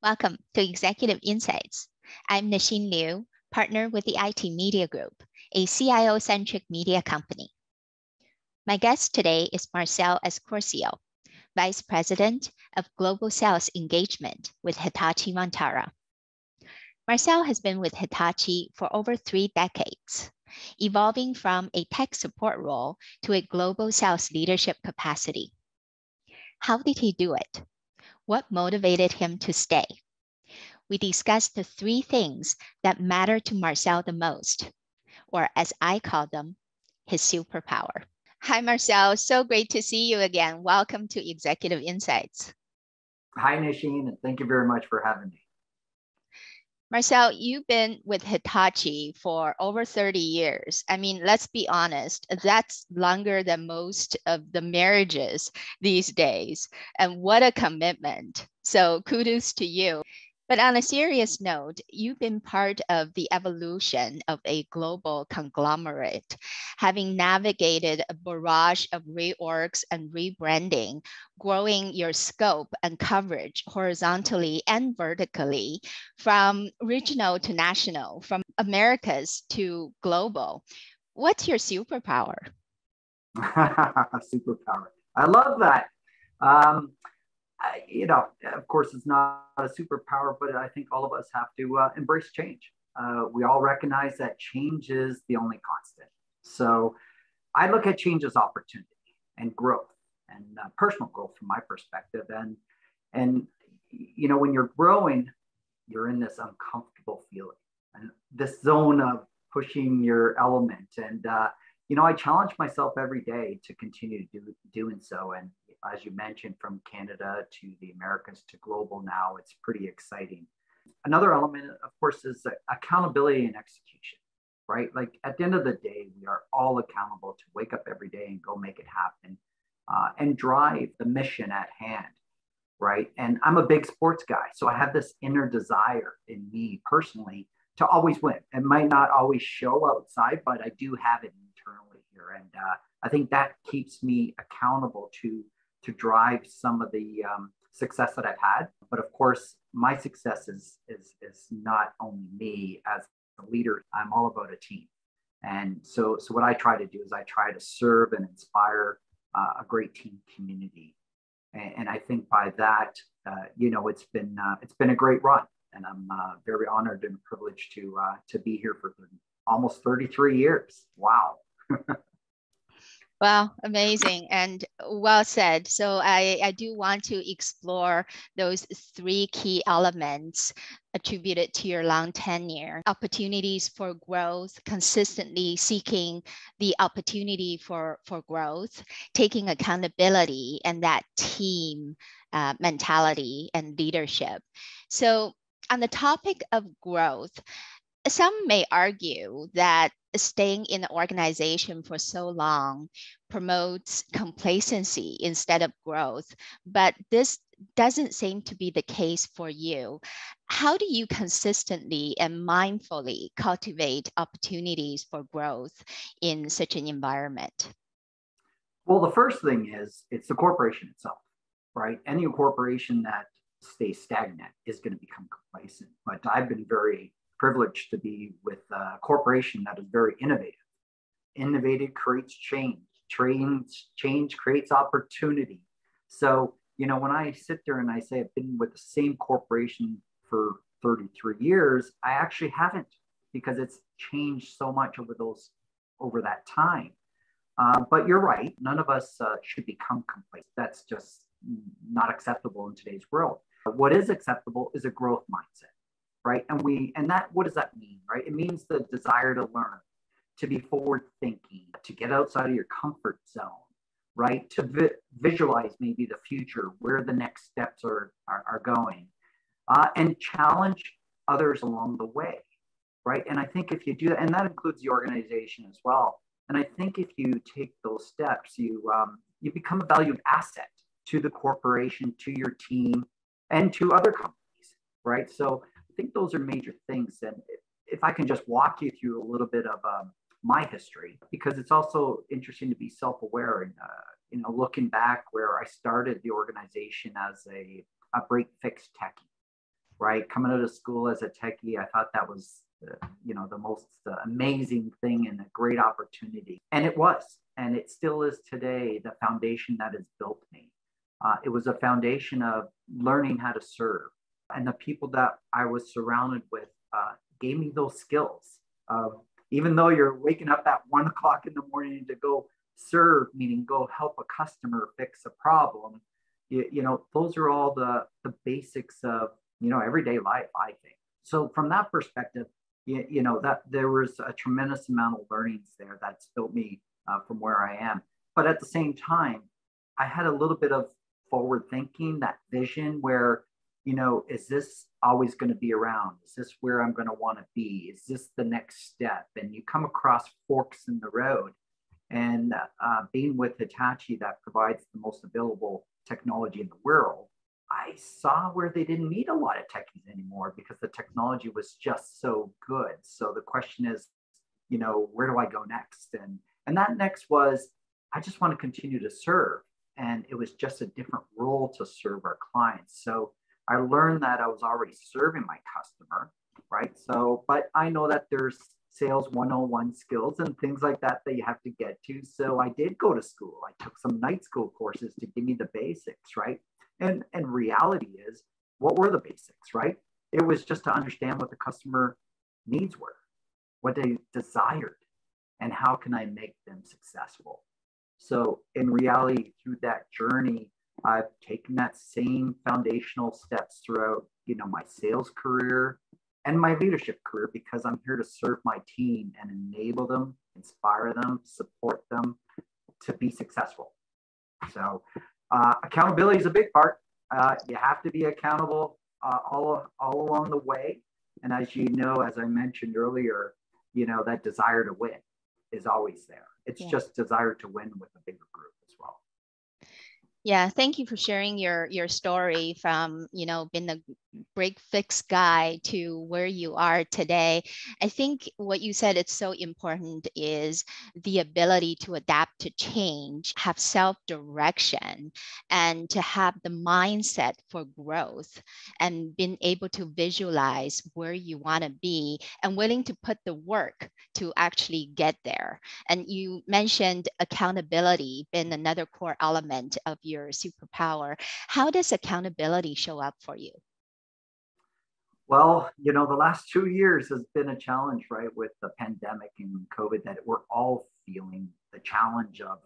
Welcome to Executive Insights. I'm Nasheen Liu, partner with the IT Media Group, a CIO-centric media company. My guest today is Marcel Escorcio, Vice President of Global Sales Engagement with Hitachi Vantara. Marcel has been with Hitachi for over 3 decades, evolving from a tech support role to a global sales leadership capacity. How did he do it? What motivated him to stay? We discussed the 3 things that matter to Marcel the most, or as I call them, his superpower. Hi, Marcel. So great to see you again. Welcome to Executive Insights. Hi, Nasheen, and thank you very much for having me. Marcel, you've been with Hitachi for over 30 years. I mean, let's be honest, that's longer than most of the marriages these days. And what a commitment. So kudos to you. But on a serious note, you've been part of the evolution of a global conglomerate, having navigated a barrage of reorgs and rebranding, growing your scope and coverage horizontally and vertically from regional to national, from Americas to global. What's your superpower? Superpower. I love that. Of course, it's not a superpower, but I think all of us have to embrace change. We all recognize that change is the only constant. So I look at change as opportunity and growth and personal growth from my perspective. And when you're growing, you're in this uncomfortable feeling and this zone of pushing your element. And I challenge myself every day to continue doing so. And as you mentioned, from Canada to the Americas to global now, it's pretty exciting. Another element, of course, is accountability and execution, right? Like at the end of the day, we are all accountable to wake up every day and go make it happen and drive the mission at hand, right? And I'm a big sports guy, so I have this inner desire in me personally to always win. It might not always show outside, but I do have it internally here. And I think that keeps me accountable to drive some of the success that I've had. But of course, my success is not only me as a leader, I'm all about a team. And so what I try to do is I try to serve and inspire a great team community. And I think by that, it's been a great run. And I'm very honored and privileged to be here for almost 33 years. Wow. Wow, amazing and well said. So I do want to explore those 3 key elements attributed to your long tenure: opportunities for growth, consistently seeking the opportunity for growth, taking accountability, and that team mentality and leadership. So on the topic of growth, some may argue that staying in the organization for so long promotes complacency instead of growth, but this doesn't seem to be the case for you. How do you consistently and mindfully cultivate opportunities for growth in such an environment? Well, the first thing is it's the corporation itself, right? Any corporation that stays stagnant is going to become complacent. But I've been very privileged to be with a corporation that is very innovative. Innovative creates change. Change creates opportunity. So, when I sit there and I say I've been with the same corporation for 33 years, I actually haven't, because it's changed so much over that time. But you're right. None of us should become complacent. That's just not acceptable in today's world. What is acceptable is a growth mindset. Right. What does that mean? Right. It means the desire to learn, to be forward thinking, to get outside of your comfort zone, right. To visualize maybe the future, where the next steps are going, and challenge others along the way. Right. And I think if you do that, and that includes the organization as well. And I think if you take those steps, you become a valued asset to the corporation, to your team, and to other companies. Right. So I think those are major things. And if I can just walk you through a little bit of my history, because it's also interesting to be self-aware and, looking back where I started the organization as a break fix techie, right? Coming out of school as a techie, I thought that was, the most amazing thing and a great opportunity. And it was, and it still is today, the foundation that has built me. It was a foundation of learning how to serve. And the people that I was surrounded with gave me those skills of, even though you're waking up at 1 o'clock in the morning to go serve, meaning go help a customer fix a problem, those are all the basics of, everyday life, I think. So from that perspective, that there was a tremendous amount of learnings there that's built me from where I am. But at the same time, I had a little bit of forward thinking, that vision where, is this always going to be around? Is this where I'm going to want to be? Is this the next step? And you come across forks in the road. And being with Hitachi, that provides the most available technology in the world, I saw where they didn't need a lot of techies anymore because the technology was just so good. So the question is, where do I go next? And that next was, I just want to continue to serve. And it was just a different role to serve our clients. So I learned that I was already serving my customer, right? So, but I know that there's sales 101 skills and things like that you have to get to. So I did go to school. I took some night school courses to give me the basics, right? And reality is, what were the basics, right? It was just to understand what the customer needs were, what they desired, and how can I make them successful. So in reality, through that journey, I've taken that same foundational steps throughout, my sales career and my leadership career, because I'm here to serve my team and enable them, inspire them, support them to be successful. So accountability is a big part. You have to be accountable all along the way. And as as I mentioned earlier, that desire to win is always there. It's just desire to win with a bigger group as well. Yeah, thank you for sharing your story from, being a break fix guy to where you are today. I think what you said, it's so important, is the ability to adapt to change, have self-direction, and to have the mindset for growth, and being able to visualize where you want to be and willing to put the work to actually get there. And you mentioned accountability being another core element of your superpower. How does accountability show up for you? Well, the last 2 years has been a challenge, right? With the pandemic and COVID, that we're all feeling the challenge of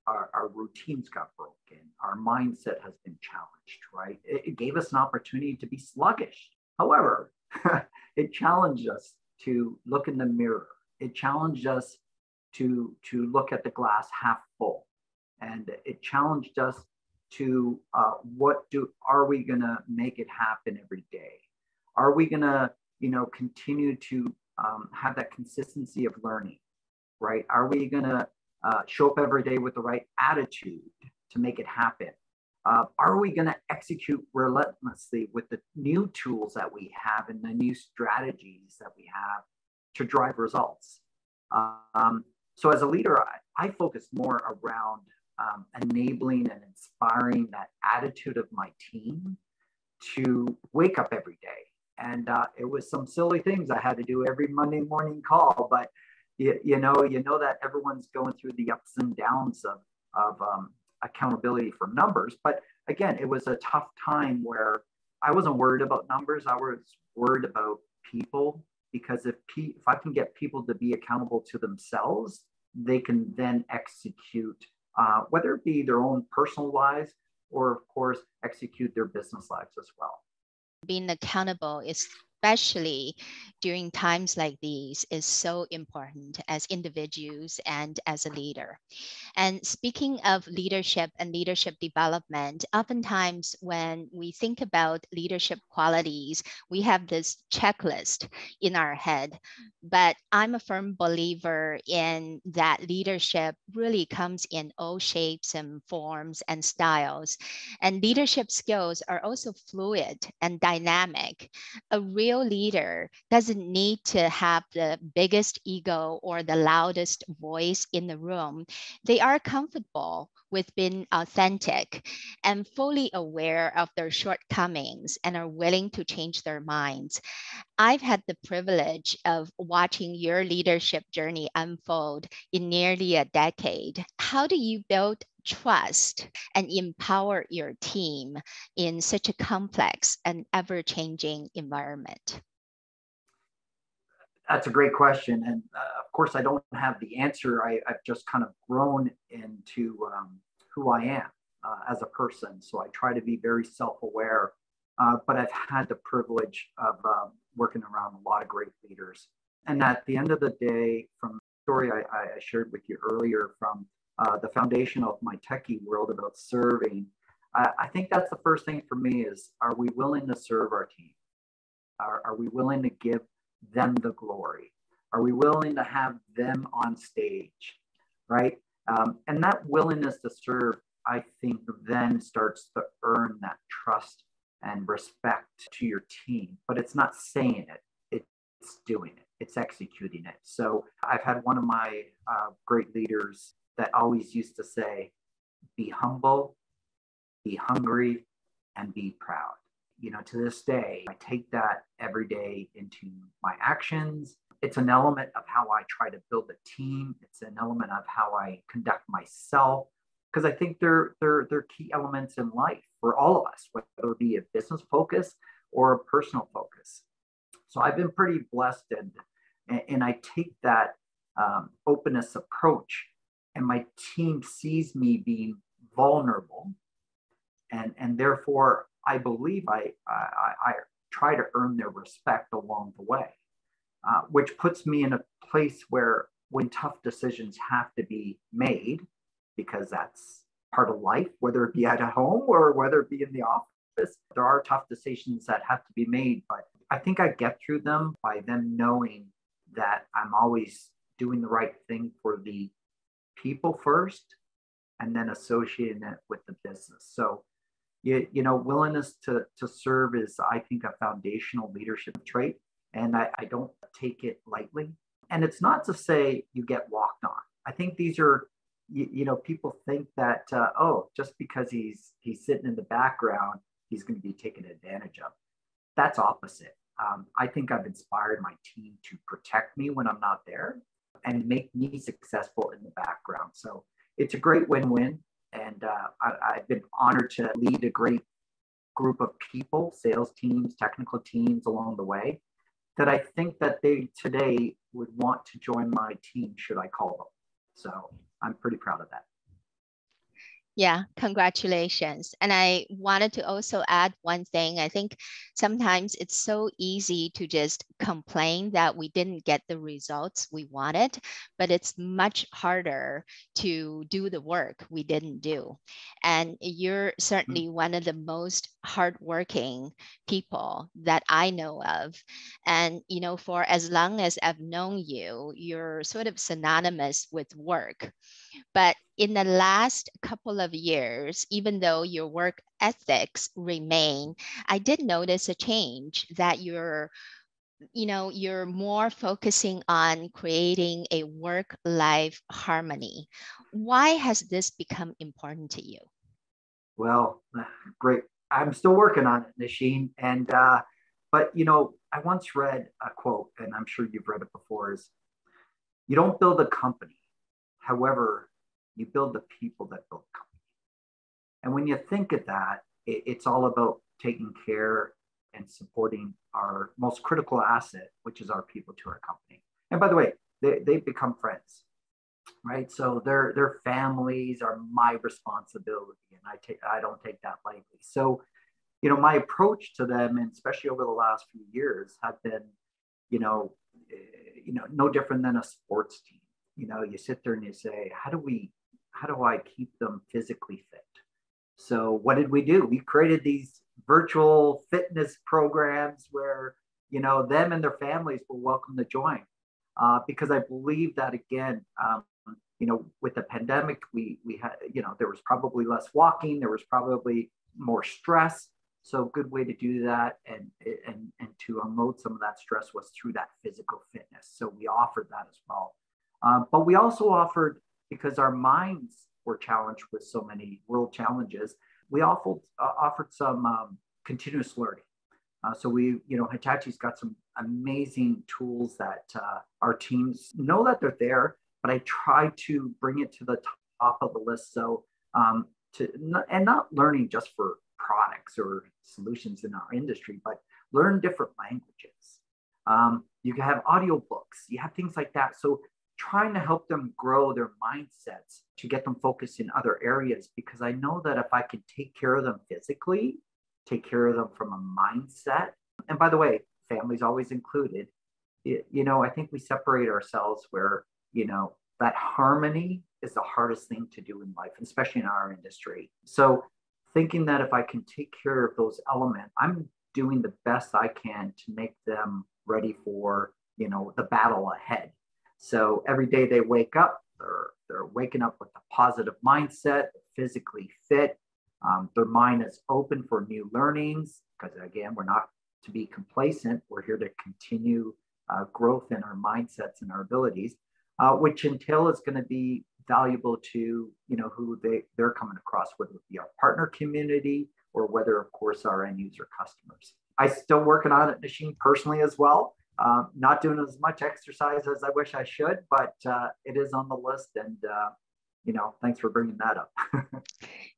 our routines got broken. Our mindset has been challenged, right? It gave us an opportunity to be sluggish. However, it challenged us to look in the mirror. It challenged us to look at the glass half full. And it challenged us to are we going to make it happen every day? Are we going to, continue to have that consistency of learning, right? Are we going to show up every day with the right attitude to make it happen? Are we going to execute relentlessly with the new tools that we have and the new strategies that we have to drive results? So as a leader, I focus more around enabling and inspiring that attitude of my team to wake up every day. And it was some silly things I had to do every Monday morning call, but you know that everyone's going through the ups and downs of accountability for numbers. But again, it was a tough time where I wasn't worried about numbers. I was worried about people, because if I can get people to be accountable to themselves, they can then execute, whether it be their own personal lives or, of course, execute their business lives as well. Being accountable, especially during times like these, is so important as individuals and as a leader. And speaking of leadership and leadership development, oftentimes when we think about leadership qualities, we have this checklist in our head. But I'm a firm believer in that leadership really comes in all shapes and forms and styles. And leadership skills are also fluid and dynamic. A real real leader doesn't need to have the biggest ego or the loudest voice in the room. They are comfortable with being authentic and fully aware of their shortcomings and are willing to change their minds. I've had the privilege of watching your leadership journey unfold in nearly a decade. How do you build trust and empower your team in such a complex and ever-changing environment? That's a great question. And of course, I don't have the answer. I've just kind of grown into who I am as a person. So I try to be very self-aware, but I've had the privilege of working around a lot of great leaders. And at the end of the day, from the story I shared with you earlier from the foundation of my techie world about serving, I think that's the first thing for me is, are we willing to serve our team? Are we willing to give them the glory? Are we willing to have them on stage, right? And that willingness to serve, I think, then starts to earn that trust and respect to your team. But it's not saying it, it's doing it, it's executing it. So I've had one of my great leaders that always used to say, be humble, be hungry, and be proud. You know, to this day, I take that every day into my actions. It's an element of how I try to build a team. It's an element of how I conduct myself, because I think they're key elements in life for all of us, whether it be a business focus or a personal focus. So I've been pretty blessed, and I take that openness approach, and my team sees me being vulnerable, and therefore I believe I try to earn their respect along the way, which puts me in a place where when tough decisions have to be made, because that's part of life, whether it be at home or whether it be in the office, there are tough decisions that have to be made. But I think I get through them by them knowing that I'm always doing the right thing for the people first, and then associating it with the business. So you know, willingness to serve is, I think, a foundational leadership trait, and I don't take it lightly. And it's not to say you get walked on. I think these are, you know, people think that oh, just because he's sitting in the background, he's going to be taken advantage of. That's opposite. I think I've inspired my team to protect me when I'm not there and make me successful in the background. So it's a great win-win. And I've been honored to lead a great group of people, sales teams, technical teams along the way, that I think that they today would want to join my team should I call them. So I'm pretty proud of that. Yeah, congratulations. And I wanted to also add one thing. I think sometimes it's so easy to just complain that we didn't get the results we wanted, but it's much harder to do the work we didn't do. And you're certainly one of the most hardworking people that I know of. And, you know, for as long as I've known you, you're sort of synonymous with work. But in the last couple of years, even though your work ethics remain, I did notice a change that you're more focusing on creating a work-life harmony. Why has this become important to you? Well, great. I'm still working on it, Nasheen. And but you know, I once read a quote, and I'm sure you've read it before, is you don't build a company. However, you build the people that build the company. And when you think of that, it's all about taking care and supporting our most critical asset, which is our people to our company. And by the way, they've become friends, right? So their families are my responsibility, and I don't take that lightly. So, you know, my approach to them, and especially over the last few years, have been, you know, no different than a sports team. You know, you sit there and you say, how do I keep them physically fit? So what did we do? We created these virtual fitness programs where, you know, them and their families were welcome to join, because I believe that, again, you know, with the pandemic, we had, you know, there was probably less walking, there was probably more stress. So a good way to do that and to unload some of that stress was through that physical fitness. So we offered that as well. But we also offered, because our minds were challenged with so many world challenges, we offered some continuous learning. So Hitachi's got some amazing tools that our teams know that they're there, but I try to bring it to the top of the list. So not learning just for products or solutions in our industry, but learn different languages. You can have audio books, you have things like that. So trying to help them grow their mindsets to get them focused in other areas, because I know that if I can take care of them physically, take care of them from a mindset, and by the way, families always included, I think we separate ourselves where, that harmony is the hardest thing to do in life, especially in our industry. So thinking that if I can take care of those elements, I'm doing the best I can to make them ready for, the battle ahead. So every day they wake up, they're waking up with a positive mindset, physically fit. Their mind is open for new learnings, because again, we're not to be complacent. We're here to continue growth in our mindsets and our abilities, which until is going to be valuable to who they're coming across, whether it be our partner community or whether, of course, our end user customers. I still working on it, Nasheen, personally as well. Not doing as much exercise as I wish I should, but it is on the list. And thanks for bringing that up.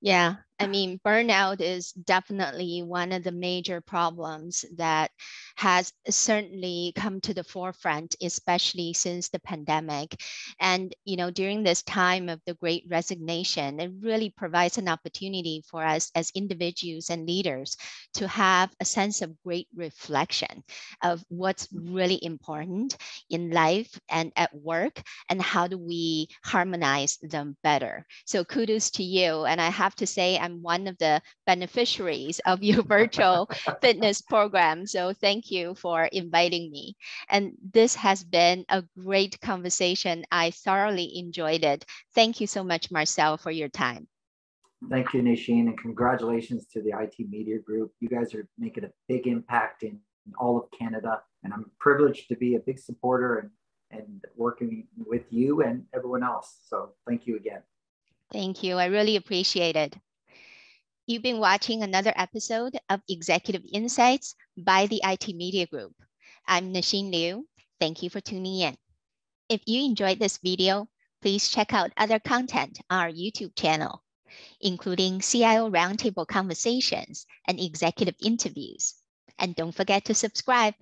Yeah, I mean, burnout is definitely one of the major problems that has certainly come to the forefront, especially since the pandemic. And, during this time of the great resignation, it really provides an opportunity for us as individuals and leaders to have a sense of great reflection of what's really important in life and at work, and how do we harmonize them better. So kudos to you. And I have to say, I'm one of the beneficiaries of your virtual fitness program. So thank you for inviting me. And this has been a great conversation. I thoroughly enjoyed it. Thank you so much, Marcel, for your time. Thank you, Nasheen, and congratulations to the IT Media Group. You guys are making a big impact in all of Canada, and I'm privileged to be a big supporter and working with you and everyone else. So thank you again. Thank you. I really appreciate it. You've been watching another episode of Executive Insights by the IT Media Group. I'm Nasheen Liu. Thank you for tuning in. If you enjoyed this video, please check out other content on our YouTube channel, including CIO Roundtable conversations and executive interviews. And don't forget to subscribe.